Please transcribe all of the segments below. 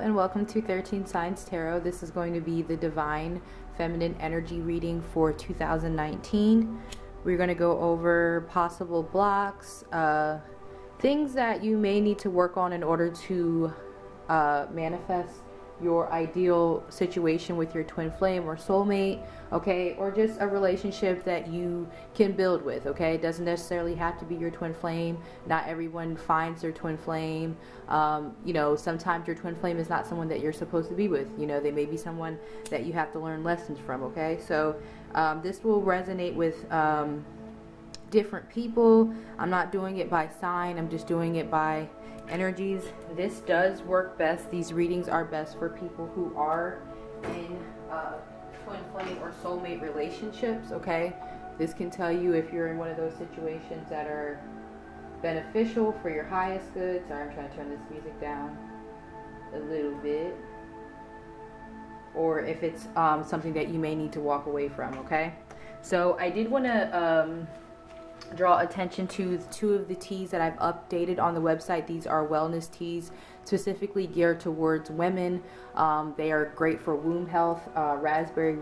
and welcome to 13 Signs Tarot. This is going to be the Divine Feminine Energy reading for 2019. We're going to go over possible blocks, things that you may need to work on in order to manifest your ideal situation with your twin flame or soulmate, okay, or just a relationship that you can build with, okay. It doesn't necessarily have to be your twin flame. Not everyone finds their twin flame. You know, sometimes your twin flame is not someone that you're supposed to be with. You know, they may be someone that you have to learn lessons from, okay. So this will resonate with different people. I'm not doing it by sign, I'm just doing it by energies. This does work best. These readings are best for people who are in twin flame or soulmate relationships, okay. This can tell you if you're in one of those situations that are beneficial for your highest good. Sorry, I'm trying to turn this music down a little bit. Or if it's something that you may need to walk away from, okay. So I did want to draw attention to two of the teas that I've updated on the website. These are wellness teas specifically geared towards women. They are great for womb health. Raspberry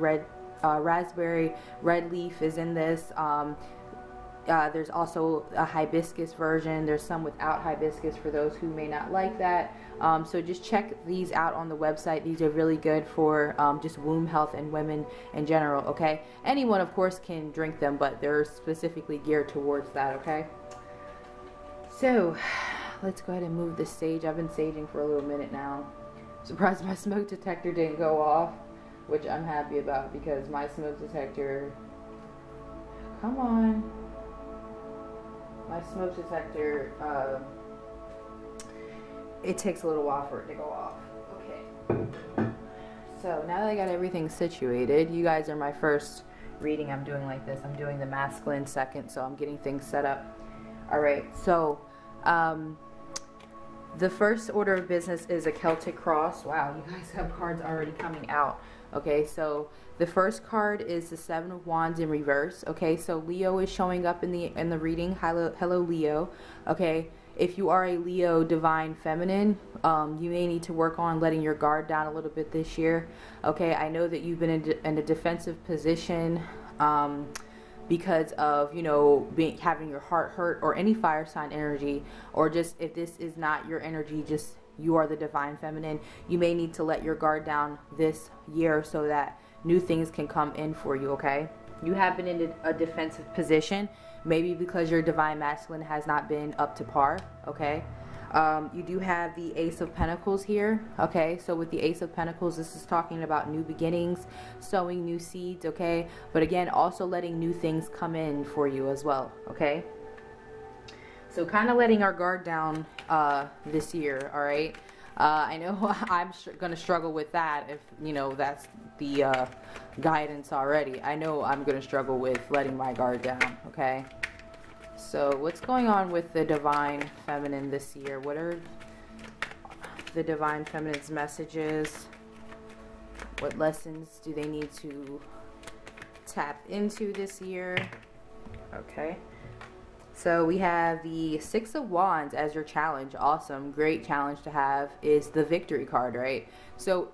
red leaf is in this. There's also a hibiscus version. There's some without hibiscus for those who may not like that. So just check these out on the website. These are really good for just womb health and women in general, okay? Anyone, of course, can drink them, but they're specifically geared towards that, okay? So let's go ahead and move the sage. I've been saging for a little minute now. Surprised my smoke detector didn't go off, which I'm happy about because my smoke detector, come on. My smoke detector, it takes a little while for it to go off. Okay. So now that I got everything situated, you guys are my first reading I'm doing like this. I'm doing the masculine second, so I'm getting things set up. Alright, so the first order of business is a Celtic cross. Wow, you guys have cards already coming out. Okay, so the first card is the Seven of Wands in reverse. Okay, so Leo is showing up in the reading. Hello Leo. Okay, if you are a Leo divine feminine, you may need to work on letting your guard down a little bit this year. Okay, I know that you've been in a defensive position because of, you know, having your heart hurt, or any fire sign energy, or just if this is not your energy, just you are the divine feminine, you may need to let your guard down this year so that new things can come in for you, okay? You have been in a defensive position, maybe because your divine masculine has not been up to par, okay? You do have the Ace of Pentacles here, okay? So with the Ace of Pentacles, this is talking about new beginnings, sowing new seeds, okay? But again, also letting new things come in for you as well, okay? So kind of letting our guard down this year, all right? I know I'm going to struggle with that if, you know, that's the guidance already. I know I'm going to struggle with letting my guard down, okay? So what's going on with the divine feminine this year? What are the divine feminine's messages? What lessons do they need to tap into this year? Okay. So we have the Six of Wands as your challenge. Awesome. Great challenge to have is the victory card, right? So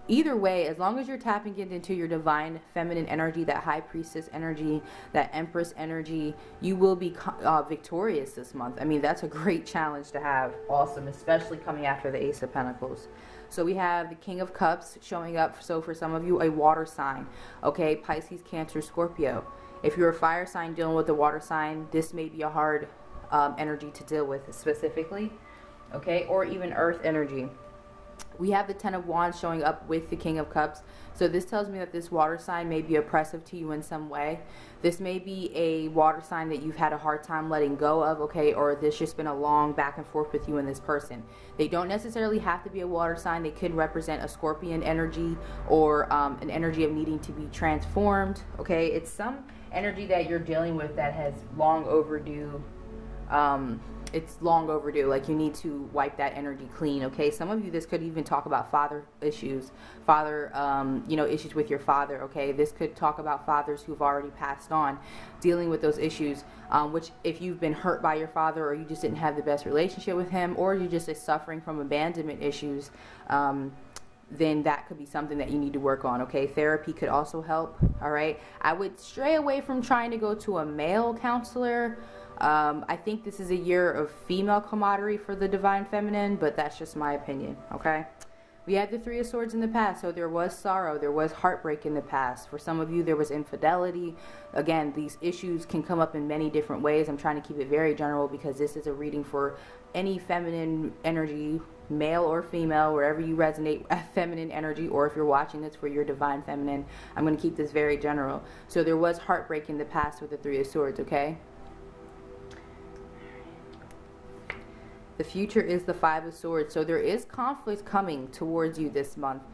either way, as long as you're tapping into your divine feminine energy, that high priestess energy, that empress energy, you will be victorious this month. I mean, that's a great challenge to have. Awesome. Especially coming after the Ace of Pentacles. So we have the King of Cups showing up. So for some of you, a water sign. Okay, Pisces, Cancer, Scorpio. If you're a fire sign dealing with a water sign, this may be a hard energy to deal with specifically, okay? Or even earth energy. We have the Ten of Wands showing up with the King of Cups. So this tells me that this water sign may be oppressive to you in some way. This may be a water sign that you've had a hard time letting go of, okay? Or there's just been a long back and forth with you and this person. They don't necessarily have to be a water sign. They could represent a Scorpion energy, or an energy of needing to be transformed, okay? It's some energy that you're dealing with that has long overdue it's long overdue. Like, you need to wipe that energy clean, okay? Some of you, this could even talk about father issues, issues with your father, okay? This could talk about fathers who've already passed on, dealing with those issues, which if you've been hurt by your father, or you just didn't have the best relationship with him, or you just are suffering from abandonment issues, then that could be something that you need to work on, okay? Therapy could also help, all right? I would stray away from trying to go to a male counselor. I think this is a year of female camaraderie for the divine feminine, but that's just my opinion, okay? We had the Three of Swords in the past, so there was sorrow, there was heartbreak in the past. For some of you, there was infidelity. Again, these issues can come up in many different ways. I'm trying to keep it very general because this is a reading for any feminine energy, male or female, wherever you resonate with feminine energy, or if you're watching this for your divine feminine. I'm going to keep this very general. So there was heartbreak in the past with the Three of Swords, okay? The future is the Five of Swords. So there is conflict coming towards you this month.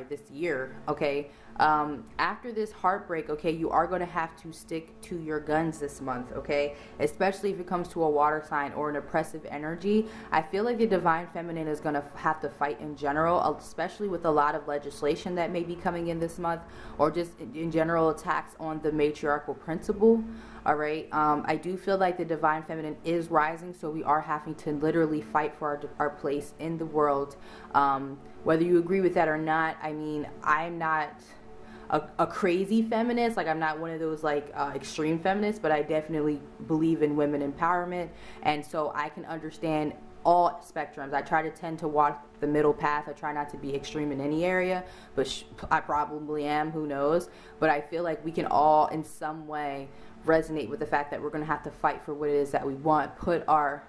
This year, okay? After this heartbreak, okay, you are going to have to stick to your guns this month, okay? Especially if it comes to a water sign or an oppressive energy. I feel like the divine feminine is going to have to fight in general, especially with a lot of legislation that may be coming in this month, or just in general attacks on the matriarchal principle. All right, I do feel like the divine feminine is rising, so we are having to literally fight for our place in the world. Whether you agree with that or not, I mean, I'm not a crazy feminist. Like, I'm not one of those extreme feminists, but I definitely believe in women empowerment, and so I can understand all spectrums. I try to tend to walk the middle path. I try not to be extreme in any area, but I probably am, who knows. But I feel like we can all in some way resonate with the fact that we're going to have to fight for what it is that we want. Put our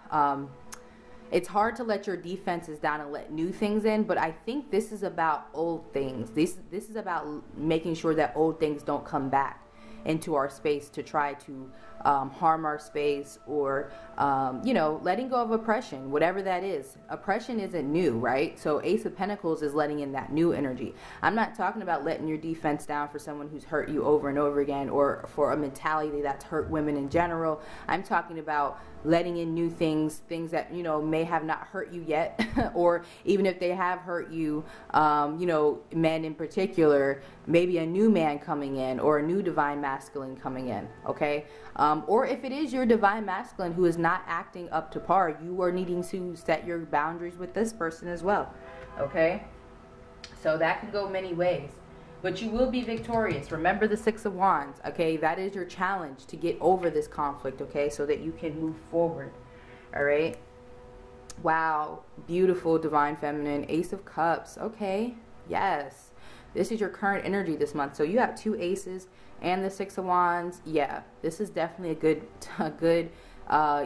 it's hard to let your defenses down and let new things in, but I think this is about old things. This is about making sure that old things don't come back into our space to try to harm our space, or letting go of oppression, whatever that is. Oppression isn't new, right? So Ace of Pentacles is letting in that new energy. I'm not talking about letting your defense down for someone who's hurt you over and over again, or for a mentality that's hurt women in general. I'm talking about letting in new things that may have not hurt you yet, or even if they have hurt you, men in particular, maybe a new man coming in, or a new divine masculine coming in, okay? Or if it is your divine masculine who is not acting up to par, you are needing to set your boundaries with this person as well, okay? So that can go many ways. But you will be victorious. Remember the Six of Wands, okay? That is your challenge to get over this conflict, okay? So that you can move forward, all right? Wow, beautiful divine feminine. Ace of Cups, okay, yes. This is your current energy this month. So you have two aces and the Six of Wands. Yeah, this is definitely a good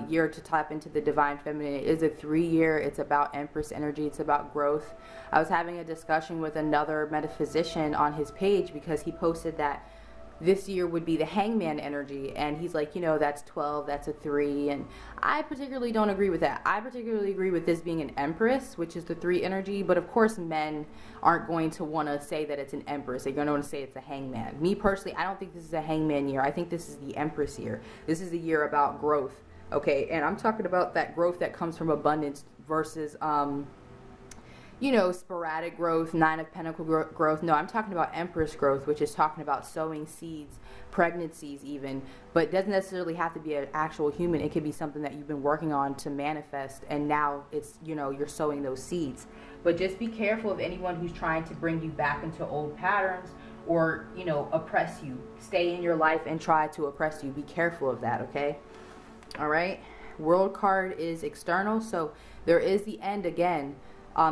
year to tap into the divine feminine. It is a 3-year. It's about Empress energy. It's about growth. I was having a discussion with another metaphysician on his page because he posted that this year would be the Hangman energy, and he's like, that's 12, that's a 3, and I particularly don't agree with that. I particularly agree with this being an Empress, which is the 3 energy, but of course men aren't going to want to say that it's an Empress. They're going to want to say it's a Hangman. Me personally, I don't think this is a Hangman year. I think this is the Empress year. This is a year about growth, okay? And I'm talking about that growth that comes from abundance versus sporadic growth, Nine of Pentacles growth. No, I'm talking about Empress growth, which is talking about sowing seeds, pregnancies even, but it doesn't necessarily have to be an actual human. It could be something that you've been working on to manifest, and now it's, you're sowing those seeds. But just be careful of anyone who's trying to bring you back into old patterns, or, oppress you. Stay in your life and try to oppress you. Be careful of that, okay? All right. World card is external, so there is the end again.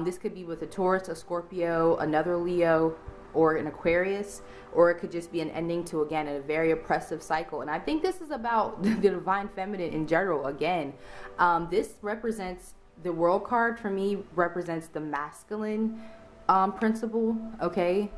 This could be with a Taurus, a Scorpio, another Leo, or an Aquarius, or it could just be an ending to, again, a very oppressive cycle. And I think this is about the divine feminine in general. Again, this represents, the World card for me represents the masculine principle, okay?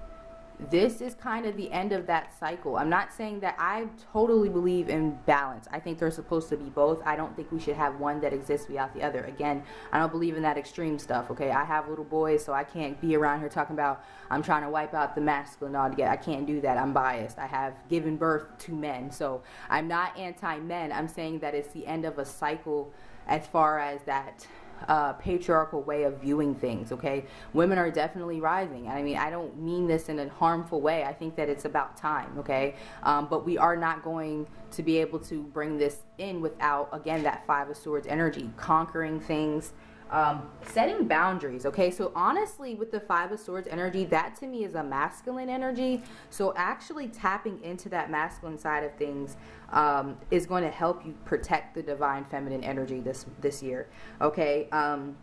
this is kind of the end of that cycle. I'm not saying that I totally believe in balance. I think they're supposed to be both. I don't think we should have one that exists without the other. Again, I don't believe in that extreme stuff, okay? I have little boys, so I can't be around here talking about I'm trying to wipe out the masculine altogether. I can't do that. I'm biased. I have given birth to men, so I'm not anti-men. I'm saying that it's the end of a cycle as far as that patriarchal way of viewing things, okay? Women are definitely rising. I mean, I don't mean this in a harmful way. I think that it's about time, okay? But we are not going to be able to bring this in without, again, that Five of Swords energy, conquering things, setting boundaries, okay? So honestly, with the Five of Swords energy, that to me is a masculine energy. So actually tapping into that masculine side of things is going to help you protect the divine feminine energy this year, okay? Some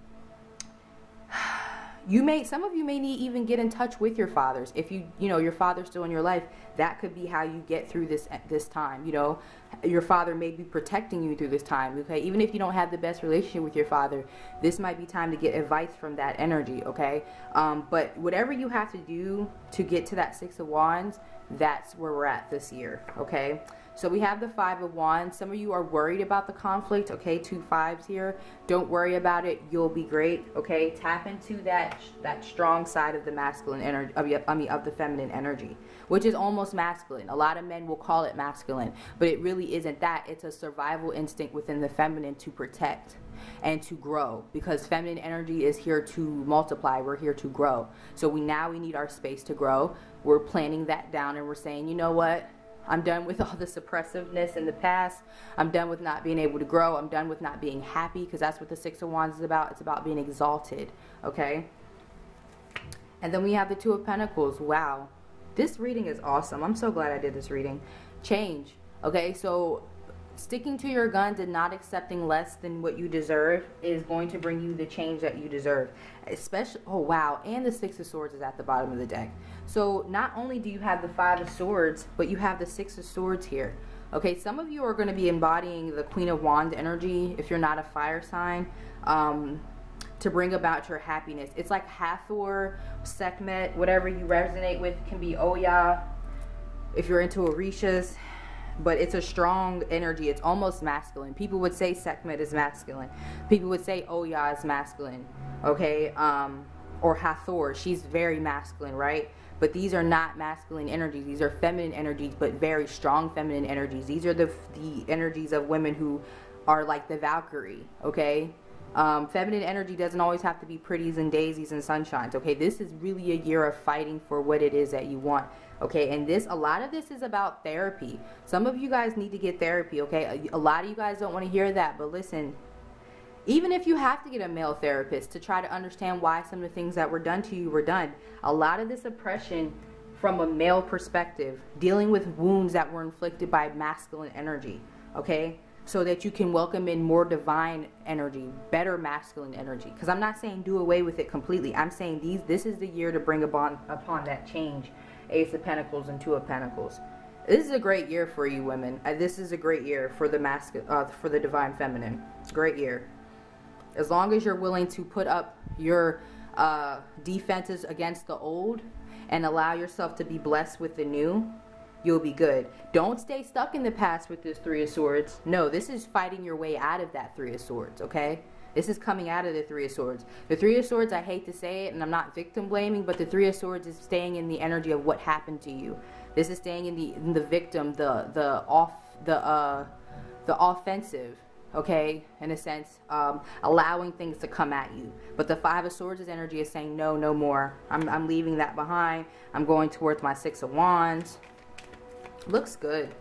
of you may need even get in touch with your fathers. If you know your father's still in your life, that could be how you get through this time. You know, your father may be protecting you through this time, okay? Even if you don't have the best relationship with your father, this might be time to get advice from that energy, okay? But whatever you have to do to get to that Six of Wands, that's where we're at this year, okay? So we have the Five of Wands. Some of you are worried about the conflict, okay? 2 5s here. Don't worry about it. You'll be great, okay? Tap into that strong side of the masculine energy, of the feminine energy, which is almost masculine. A lot of men will call it masculine, but it really isn't that. It's a survival instinct within the feminine to protect and to grow, because feminine energy is here to multiply. We're here to grow. So we need our space to grow. We're planning that down and we're saying, you know what? I'm done with all the suppressiveness in the past. I'm done with not being able to grow. I'm done with not being happy, because that's what the Six of Wands is about. It's about being exalted, okay? And then we have the Two of Pentacles. Wow. This reading is awesome. I'm so glad I did this reading. Change, okay? So sticking to your guns and not accepting less than what you deserve is going to bring you the change that you deserve. Especially, oh wow, and the Six of Swords is at the bottom of the deck. So not only do you have the Five of Swords, but you have the Six of Swords here. Okay, some of you are going to be embodying the Queen of Wands energy if you're not a fire sign, to bring about your happiness. It's like Hathor, Sekhmet, whatever you resonate with. Can be Oya if you're into Orishas. But it's a strong energy. It's almost masculine. People would say Sekhmet is masculine. People would say Oya is masculine. Okay? Or Hathor. She's very masculine, right? But these are not masculine energies. These are feminine energies, but very strong feminine energies. These are the energies of women who are like the Valkyrie, okay? Feminine energy doesn't always have to be pretties and daisies and sunshines, okay? This is really a year of fighting for what it is that you want, okay? And a lot of this is about therapy. Some of you guys need to get therapy, okay? A lot of you guys don't want to hear that, but listen, even if you have to get a male therapist to try to understand why some of the things that were done to you were done, a lot of this oppression from a male perspective, dealing with wounds that were inflicted by masculine energy, okay? So that you can welcome in more divine energy, better masculine energy. Because I'm not saying do away with it completely. I'm saying this is the year to bring upon that change. Ace of Pentacles and Two of Pentacles. This is a great year for you women. This is a great year for the divine feminine. Great year. As long as you're willing to put up your defenses against the old and allow yourself to be blessed with the new, you'll be good. Don't stay stuck in the past with this Three of Swords. No, this is fighting your way out of that Three of Swords, okay? This is coming out of the Three of Swords. The Three of Swords, I hate to say it, and I'm not victim blaming, but the Three of Swords is staying in the energy of what happened to you. This is staying in the victim, the offensive, okay, in a sense, allowing things to come at you. But the Five of Swords' energy is saying, no, no more. I'm leaving that behind. I'm going towards my Six of Wands. Looks good.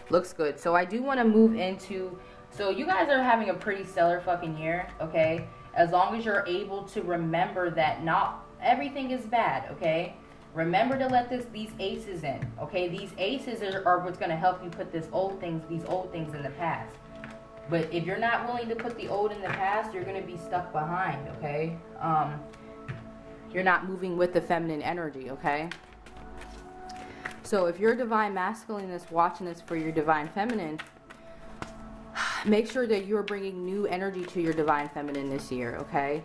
Looks good. So I do want to move into, so you guys are having a pretty stellar fucking year, okay? As long as you're able to remember that not everything is bad, okay? Remember to let these aces in, okay? These aces are what's going to help you put these old things in the past. But if you're not willing to put the old in the past, you're going to be stuck behind, okay? You're not moving with the feminine energy, okay? So if you're divine masculine that's watching this for your divine feminine, make sure that you're bringing new energy to your divine feminine this year, okay?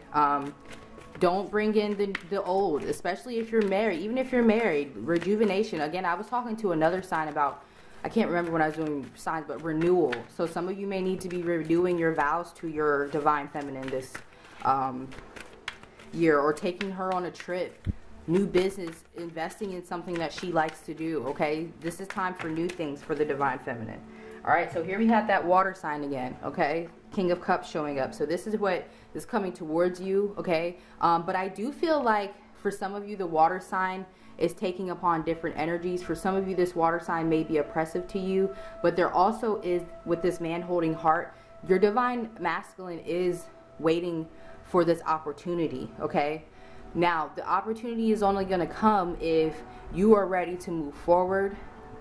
Don't bring in the old, especially if you're married. Even if you're married, rejuvenation. Again, I was talking to another sign about, I can't remember when I was doing signs, but renewal. So some of you may need to be renewing your vows to your divine feminine this year, or taking her on a trip, new business, investing in something that she likes to do, okay? This is time for new things for the divine feminine. All right, so here we have that water sign again, okay? King of Cups showing up. So this is what is coming towards you, okay? But I do feel like for some of you, the water sign is taking upon different energies. For some of you, this water sign may be oppressive to you, but there also is, with this man holding heart, your divine masculine is waiting for this opportunity, okay? Now, the opportunity is only going to come if you are ready to move forward.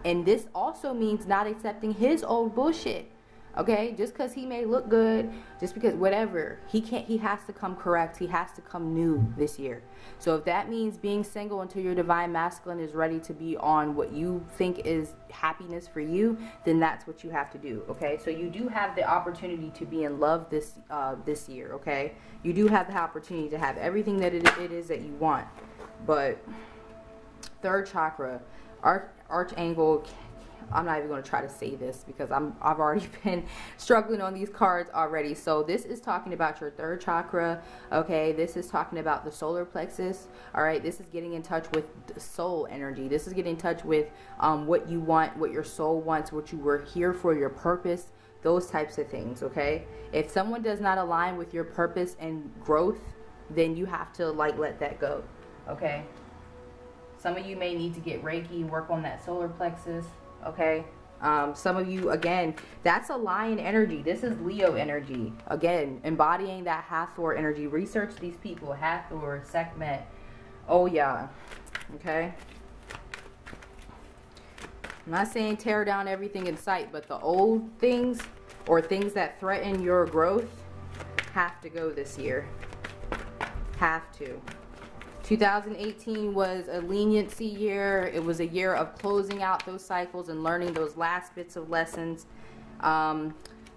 And this also means not accepting his old bullshit, okay? Just because he may look good, just because whatever, he has to come correct. He has to come new this year. So if that means being single until your divine masculine is ready to be on what you think is happiness for you, then that's what you have to do, okay? So you do have the opportunity to be in love this year, okay? You do have the opportunity to have everything that it is that you want. But third chakra, Archangel, I'm not even going to try to say this because I've already been struggling on these cards already. So this is talking about your third chakra, okay? This is talking about the solar plexus, all right? This is getting in touch with soul energy. This is getting in touch with what you want, what your soul wants, what you were here for, your purpose, those types of things, okay? If someone does not align with your purpose and growth, then you have to like let that go, okay? Some of you may need to get Reiki, work on that solar plexus, okay? Some of you, again, that's a lion energy. This is Leo energy. Again, embodying that Hathor energy. Research these people, Hathor, Sekhmet. Oh, yeah, okay? I'm not saying tear down everything in sight, but the old things or things that threaten your growth have to go this year. Have to. 2018 was a leniency year. It was a year of closing out those cycles and learning those last bits of lessons. But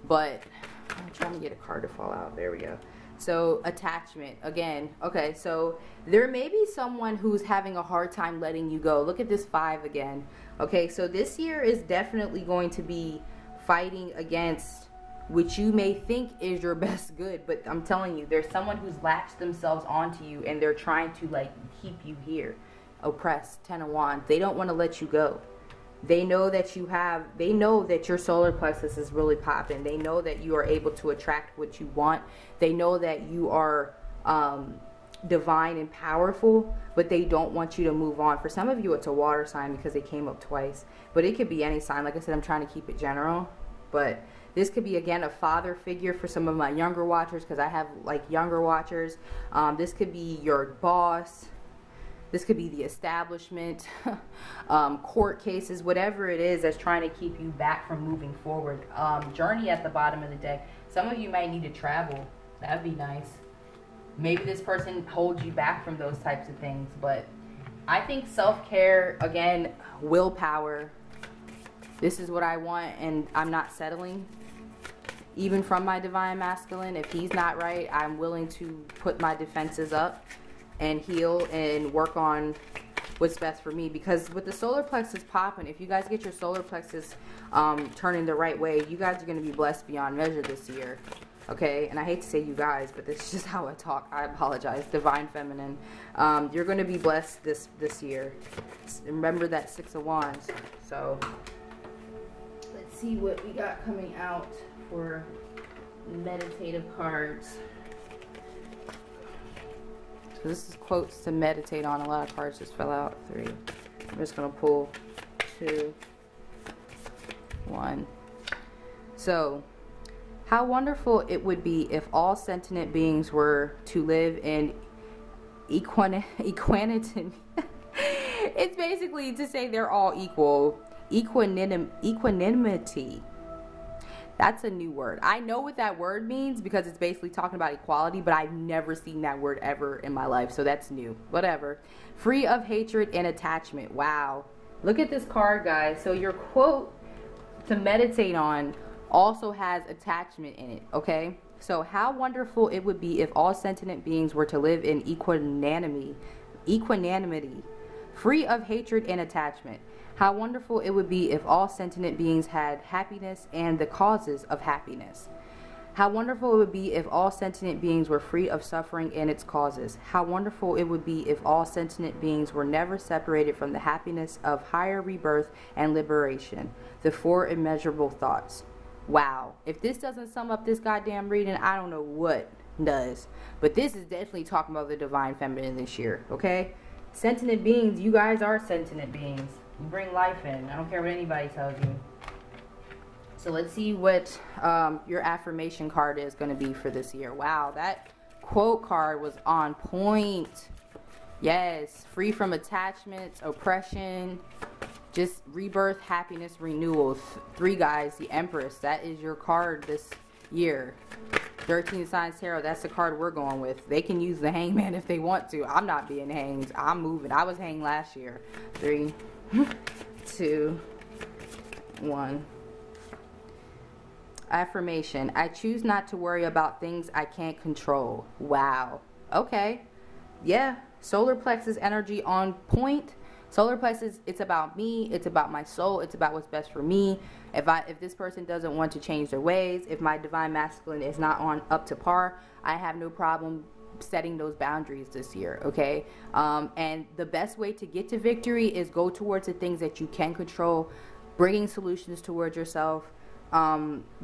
I'm trying to get a card to fall out. There we go. So attachment again. Okay, so there may be someone who's having a hard time letting you go. Look at this 5 again. Okay, so this year is definitely going to be fighting against which you may think is your best good, but I'm telling you, there's someone who's latched themselves onto you and they're trying to like keep you here, oppressed. 10 of Wands. They don't want to let you go. They know that they know that your solar plexus is really popping. They know that you are able to attract what you want. They know that you are divine and powerful, but they don't want you to move on. For some of you, it's a water sign because they came up twice, but it could be any sign. Like I said, I'm trying to keep it general, but this could be, again, a father figure for some of my younger watchers, because I have, like, younger watchers. This could be your boss. This could be the establishment, court cases, whatever it is that's trying to keep you back from moving forward. Journey at the bottom of the deck. Some of you might need to travel. That would be nice. Maybe this person holds you back from those types of things. But I think self-care, again, willpower. This is what I want, and I'm not settling. Even from my divine masculine, if he's not right, I'm willing to put my defenses up and heal and work on what's best for me. Because with the solar plexus popping, if you guys get your solar plexus turning the right way, you guys are going to be blessed beyond measure this year. Okay, and I hate to say you guys, but this is just how I talk. I apologize. Divine feminine. You're going to be blessed this year. Remember that 6 of Wands. So let's see what we got coming out for meditative cards. So this is quotes to meditate on. A lot of cards just fell out. 3. I'm just going to pull 2, 1. So, how wonderful it would be if all sentient beings were to live in equanimity. It's basically to say they're all equal. Equanimity. That's a new word. I know what that word means because it's basically talking about equality, but I've never seen that word ever in my life, so that's new. Whatever. Free of hatred and attachment. Wow. Look at this card, guys. So your quote to meditate on also has attachment in it, okay? So how wonderful it would be if all sentient beings were to live in equanimity, free of hatred and attachment. How wonderful it would be if all sentient beings had happiness and the causes of happiness. How wonderful it would be if all sentient beings were free of suffering and its causes. How wonderful it would be if all sentient beings were never separated from the happiness of higher rebirth and liberation. The four immeasurable thoughts. Wow. If this doesn't sum up this goddamn reading, I don't know what does. But this is definitely talking about the divine feminine this year, okay? Sentient beings, you guys are sentient beings. You bring life in. I don't care what anybody tells you. So let's see what your affirmation card is going to be for this year. Wow, that quote card was on point. Yes, free from attachments, oppression, just rebirth, happiness, renewal. 3 guys, the Empress. That is your card this year. 13 Signs Tarot, that's the card we're going with. They can use the Hangman if they want to. I'm not being hanged. I'm moving. I was hanged last year. 3, 2, 1. Affirmation. I choose not to worry about things I can't control. Wow. Okay. Yeah. Solar plexus energy on point. Solar plexus, it's about me. It's about my soul. It's about what's best for me. If this person doesn't want to change their ways, if my divine masculine is not up to par, I have no problem setting those boundaries this year, okay? And the best way to get to victory is go towards the things that you can control, bringing solutions towards yourself,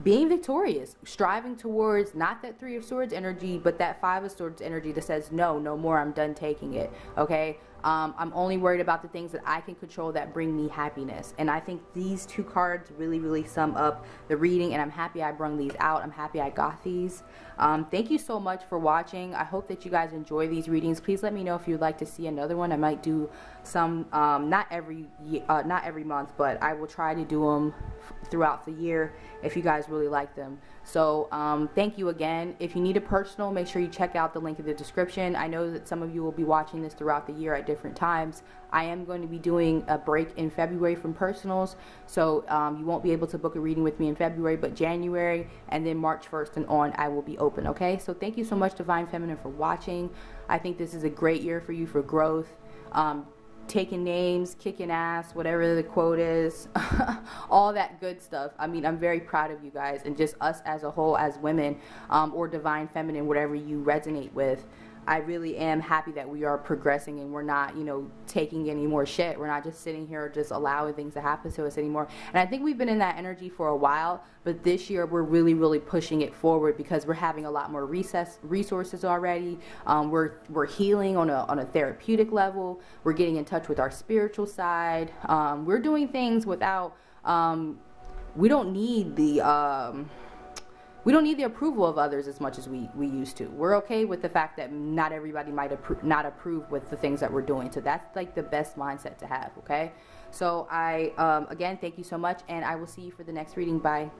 being victorious, striving towards not that 3 of Swords energy, but that 5 of Swords energy that says, no more, I'm done taking it, okay? I'm only worried about the things that I can control that bring me happiness. And I think these 2 cards really, really sum up the reading, and I'm happy I brung these out. I'm happy I got these. Thank you so much for watching. I hope that you guys enjoy these readings. Please let me know if you'd like to see another one. I might do some, not every month, but I will try to do them throughout the year if you guys really like them. So thank you again. If you need a personal, make sure you check out the link in the description. I know that some of you will be watching this throughout the year at different times. I am going to be doing a break in February from personals, so you won't be able to book a reading with me in February, but January and then March 1st and on I will be open, okay? So thank you so much, Divine Feminine, for watching. I think this is a great year for you for growth. Taking names, kicking ass, whatever the quote is, all that good stuff. I mean, I'm very proud of you guys, and just us as a whole, as women, or divine feminine, whatever you resonate with. I really am happy that we are progressing and we're not, you know, taking any more shit. We're not just sitting here just allowing things to happen to us anymore. And I think we've been in that energy for a while, but this year we're really, really pushing it forward because we're having a lot more resources already. We're healing on a therapeutic level. We're getting in touch with our spiritual side. We're doing things without, we don't need the approval of others as much as we used to. We're okay with the fact that not everybody might not approve with the things that we're doing. So that's like the best mindset to have, okay? So again, thank you so much, and I will see you for the next reading. Bye.